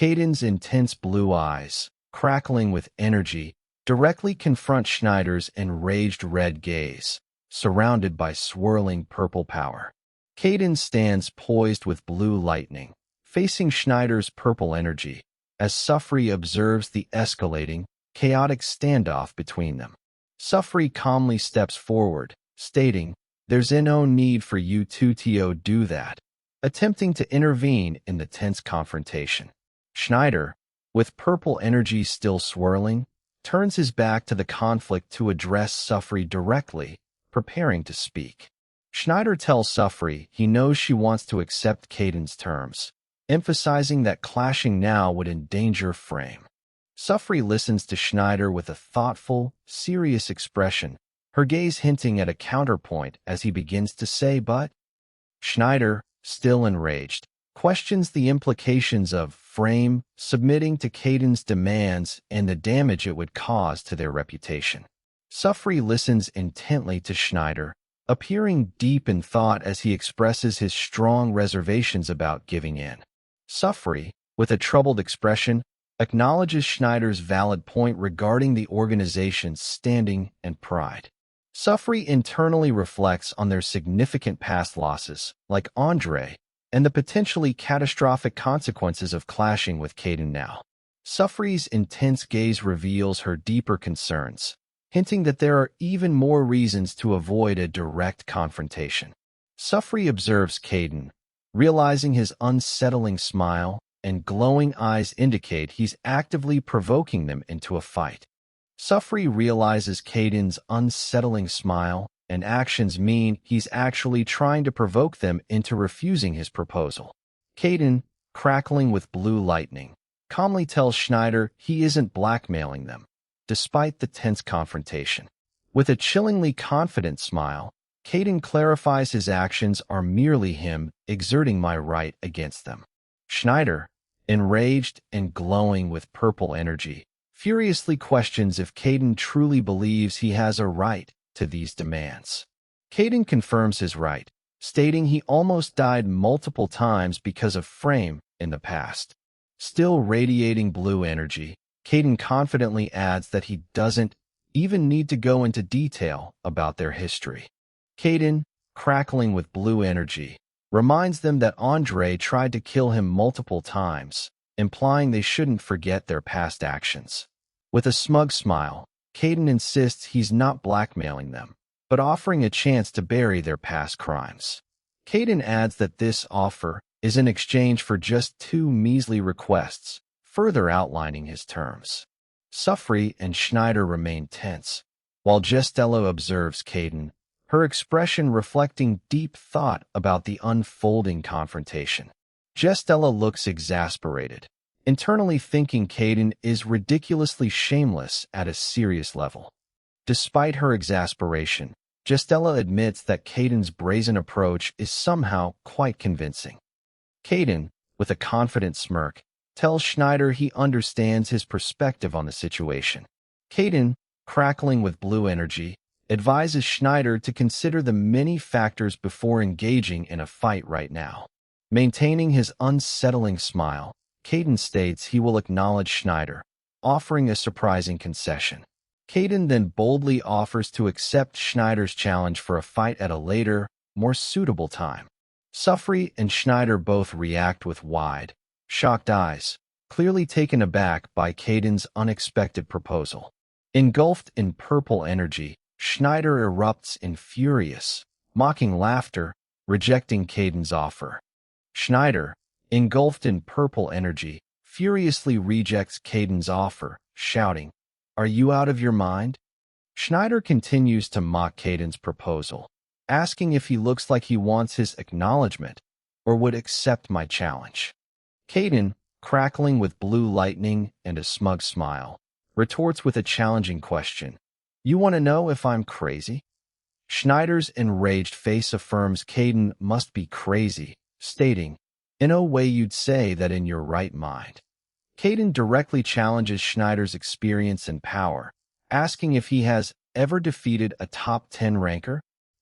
Kayden's intense blue eyes, crackling with energy, directly confront Schneider's enraged red gaze, surrounded by swirling purple power. Kayden stands poised with blue lightning, facing Schneider's purple energy, as Sufri observes the escalating, chaotic standoff between them. Sufri calmly steps forward, stating, "There's no need for you two to do that," attempting to intervene in the tense confrontation. Schneider, with purple energy still swirling, turns his back to the conflict to address Sufri directly, preparing to speak. Schneider tells Sufri he knows she wants to accept Kayden's terms, emphasizing that clashing now would endanger Frame. Sufri listens to Schneider with a thoughtful, serious expression, her gaze hinting at a counterpoint as he begins to say but. Schneider, still enraged, questions the implications of Frame submitting to Kayden's demands and the damage it would cause to their reputation. Sufri listens intently to Schneider, appearing deep in thought as he expresses his strong reservations about giving in. Sufri, with a troubled expression, acknowledges Schneider's valid point regarding the organization's standing and pride. Sufri internally reflects on their significant past losses, like Andre, and the potentially catastrophic consequences of clashing with Kayden now. Sufri's intense gaze reveals her deeper concerns, hinting that there are even more reasons to avoid a direct confrontation. Sufri observes Kayden, realizing his unsettling smile and glowing eyes indicate he's actively provoking them into a fight. Sufri realizes Kayden's unsettling smile and actions mean he's actually trying to provoke them into refusing his proposal. Kayden, crackling with blue lightning, calmly tells Schneider he isn't blackmailing them, despite the tense confrontation. With a chillingly confident smile, Kayden clarifies his actions are merely him exerting my right against them. Schneider, enraged and glowing with purple energy, furiously questions if Kayden truly believes he has a right to these demands. Kayden confirms his right, stating he almost died multiple times because of Frame in the past. Still radiating blue energy, Kayden confidently adds that he doesn't even need to go into detail about their history. Kayden, crackling with blue energy, reminds them that Andre tried to kill him multiple times, implying they shouldn't forget their past actions. With a smug smile, Kayden insists he's not blackmailing them, but offering a chance to bury their past crimes. Kayden adds that this offer is in exchange for just 2 measly requests, further outlining his terms. Sufri and Schneider remain tense, while Gestella observes Kayden, her expression reflecting deep thought about the unfolding confrontation. Gestella looks exasperated, internally thinking Kayden is ridiculously shameless at a serious level. Despite her exasperation, Gestella admits that Kayden's brazen approach is somehow quite convincing. Kayden, with a confident smirk, tells Schneider he understands his perspective on the situation. Kayden, crackling with blue energy, advises Schneider to consider the many factors before engaging in a fight right now. Maintaining his unsettling smile, Kayden states he will acknowledge Schneider, offering a surprising concession. Kayden then boldly offers to accept Schneider's challenge for a fight at a later, more suitable time. Sufri and Schneider both react with wide, shocked eyes, clearly taken aback by Kayden's unexpected proposal. Engulfed in purple energy, Schneider erupts in furious, mocking laughter, rejecting Kayden's offer. Schneider, engulfed in purple energy, furiously rejects Kayden's offer, shouting, "Are you out of your mind?" Schneider continues to mock Kayden's proposal, asking if he looks like he wants his acknowledgement or would accept my challenge. Kayden, crackling with blue lightning and a smug smile, retorts with a challenging question. "You want to know if I'm crazy?" Schneider's enraged face affirms Kayden must be crazy, stating, "In no way you'd say that in your right mind." Kayden directly challenges Schneider's experience and power, asking if he has ever defeated a top 10 ranker.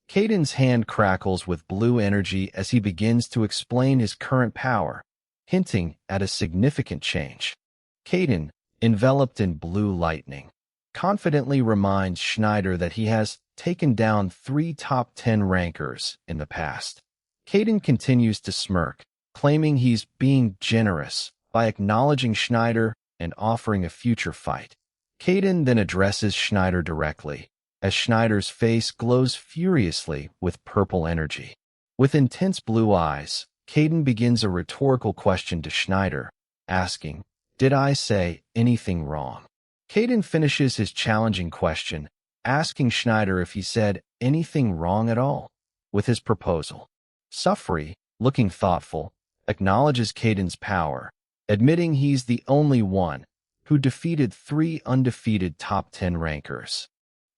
Kayden's hand crackles with blue energy as he begins to explain his current power, hinting at a significant change. Kayden, enveloped in blue lightning, confidently reminds Schneider that he has taken down 3 top 10 rankers in the past. Kayden continues to smirk, claiming he's being generous by acknowledging Schneider and offering a future fight. Kayden then addresses Schneider directly, as Schneider's face glows furiously with purple energy. With intense blue eyes, Kayden begins a rhetorical question to Schneider, asking, "Did I say anything wrong?" Kayden finishes his challenging question, asking Schneider if he said anything wrong at all with his proposal. Suffrey, looking thoughtful, acknowledges Kayden's power, admitting he's the only one who defeated 3 undefeated top 10 rankers.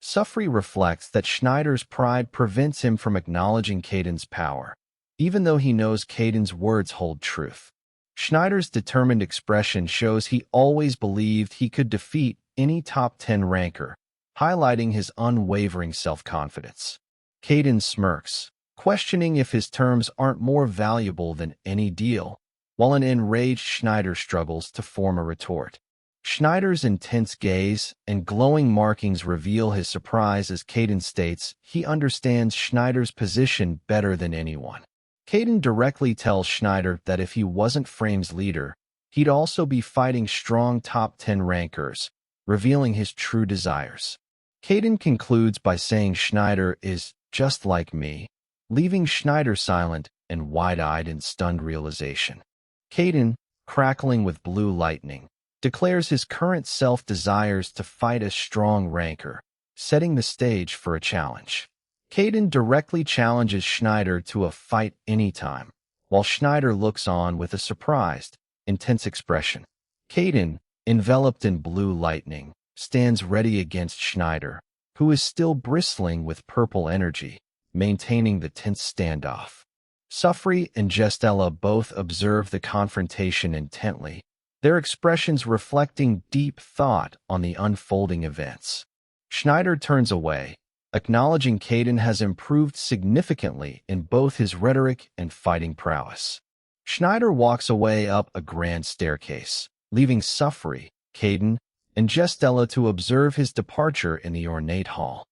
Suffrey reflects that Schneider's pride prevents him from acknowledging Kayden's power, even though he knows Kayden's words hold truth. Schneider's determined expression shows he always believed he could defeat any top 10 ranker, highlighting his unwavering self-confidence. Kayden smirks, questioning if his terms aren't more valuable than any deal, while an enraged Schneider struggles to form a retort. Schneider's intense gaze and glowing markings reveal his surprise as Kayden states he understands Schneider's position better than anyone. Kayden directly tells Schneider that if he wasn't Frame's leader, he'd also be fighting strong top 10 rankers, revealing his true desires. Kayden concludes by saying Schneider is just like me, leaving Schneider silent and wide-eyed in stunned realization. Kayden, crackling with blue lightning, declares his current self desires to fight a strong ranker, setting the stage for a challenge. Kayden directly challenges Schneider to a fight anytime, while Schneider looks on with a surprised, intense expression. Kayden, enveloped in blue lightning, stands ready against Schneider, who is still bristling with purple energy, maintaining the tense standoff. Suffrey and Gestella both observe the confrontation intently, their expressions reflecting deep thought on the unfolding events. Schneider turns away, acknowledging Kayden has improved significantly in both his rhetoric and fighting prowess. Schneider walks away up a grand staircase, leaving Suffrey, Kayden, and Gestella to observe his departure in the ornate hall.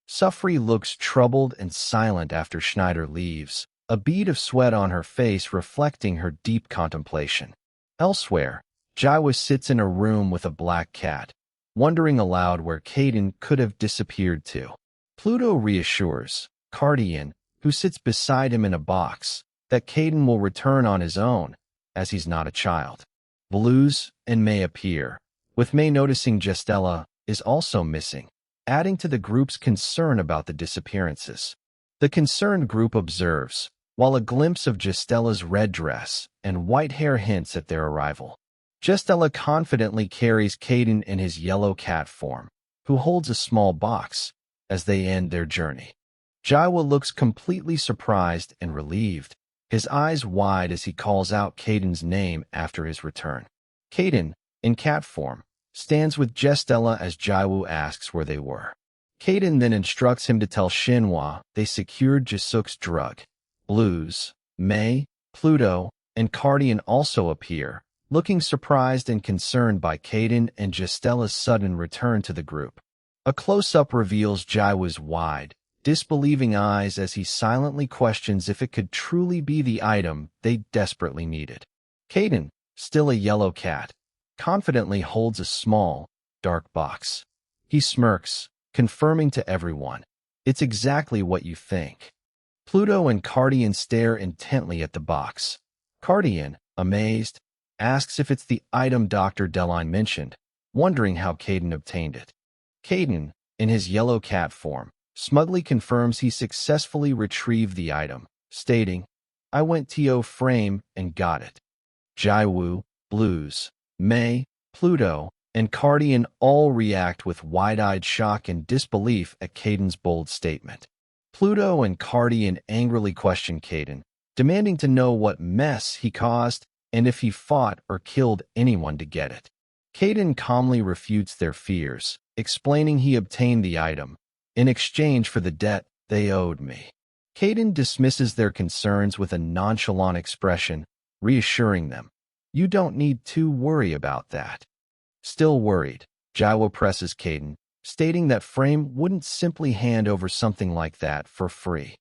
Suffrey looks troubled and silent after Schneider leaves, a bead of sweat on her face reflecting her deep contemplation. Elsewhere, Jiwoo sits in a room with a black cat, wondering aloud where Kayden could have disappeared to. Pluto reassures Kayden, who sits beside him in a box, that Kayden will return on his own, as he's not a child. Blues and May appear, with May noticing Gestella is also missing, adding to the group's concern about the disappearances. The concerned group observes, while a glimpse of Gestella's red dress and white hair hints at their arrival. Gestella confidently carries Kayden in his yellow cat form, who holds a small box, as they end their journey. Jiwoo looks completely surprised and relieved, his eyes wide as he calls out Kayden's name after his return. Kayden, in cat form, stands with Gestella as Jiwoo asks where they were. Kayden then instructs him to tell Shinhwa they secured Jisuk's drug. Blues, May, Pluto, and Kayden also appear, looking surprised and concerned by Kayden and Gestella's sudden return to the group. A close-up reveals Jiwoo's wide, disbelieving eyes as he silently questions if it could truly be the item they desperately needed. Kayden, still a yellow cat, confidently holds a small, dark box. He smirks, confirming to everyone, "It's exactly what you think." Pluto and Kayden stare intently at the box. Kayden, amazed, asks if it's the item Dr. Deline mentioned, wondering how Kayden obtained it. Kayden, in his yellow cat form, smugly confirms he successfully retrieved the item, stating, "I went to Frame and got it." Jiwoo, Blues, May, Pluto, and Kayden all react with wide-eyed shock and disbelief at Kayden's bold statement. Pluto and Kayden angrily question Kayden, demanding to know what mess he caused and if he fought or killed anyone to get it. Kayden calmly refutes their fears, explaining he obtained the item in exchange for the debt they owed me. Kayden dismisses their concerns with a nonchalant expression, reassuring them, You don't need to worry about that. Still worried, Jiwoo presses Kayden, stating that Frame wouldn't simply hand over something like that for free.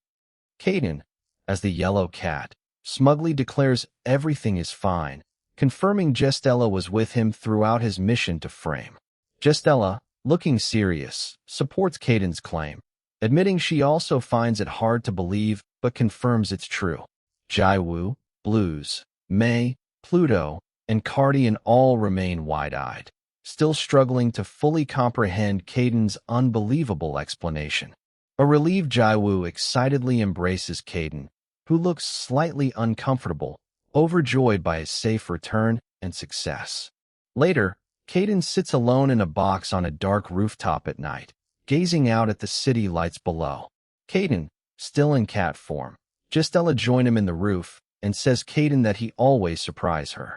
Kayden, as the yellow cat, smugly declares everything is fine, confirming Gestella was with him throughout his mission to Frame. Gestella, looking serious, supports Kayden's claim, admitting she also finds it hard to believe but confirms it's true. Jiwoo, Blues, May, Pluto, and Cardian all remain wide-eyed, still struggling to fully comprehend Kayden's unbelievable explanation. A relieved Jiwoo excitedly embraces Kayden, who looks slightly uncomfortable, overjoyed by his safe return and success. Later, Kayden sits alone in a box on a dark rooftop at night, gazing out at the city lights below. Kayden, still in cat form, Gestella joins him in the roof and says Kayden that he always surprise her.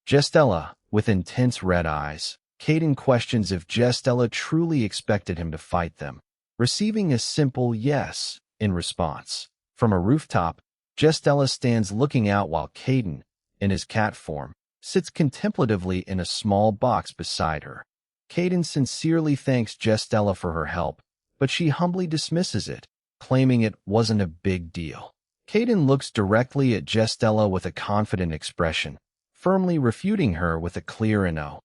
Gestella, with intense red eyes, Kayden questions if Gestella truly expected him to fight them, receiving a simple yes in response. From a rooftop, Gestella stands looking out while Kayden, in his cat form, sits contemplatively in a small box beside her. Kayden sincerely thanks Gestella for her help, but she humbly dismisses it, claiming it wasn't a big deal. Kayden looks directly at Gestella with a confident expression, firmly refuting her with a clear no.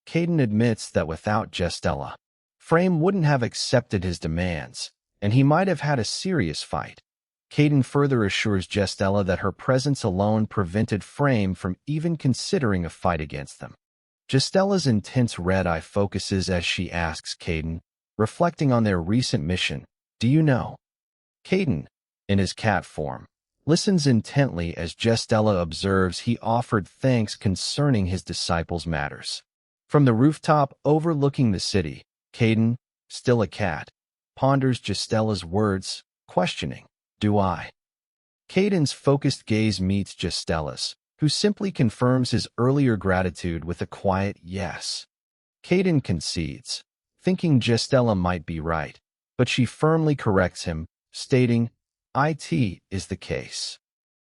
Kayden admits that without Gestella, Frame wouldn't have accepted his demands, and he might have had a serious fight. Kayden further assures Gestella that her presence alone prevented Frame from even considering a fight against them. Gestella's intense red eye focuses as she asks Kayden, reflecting on their recent mission, "Do you know?" Kayden, in his cat form, listens intently as Gestella observes he offered thanks concerning his disciples' matters. From the rooftop overlooking the city, Kayden, still a cat, ponders Gestella's words, questioning, "Do I?" Kayden's focused gaze meets Gestella's, who simply confirms his earlier gratitude with a quiet yes. Kayden concedes, thinking Gestella might be right, but she firmly corrects him, stating, "It is the case."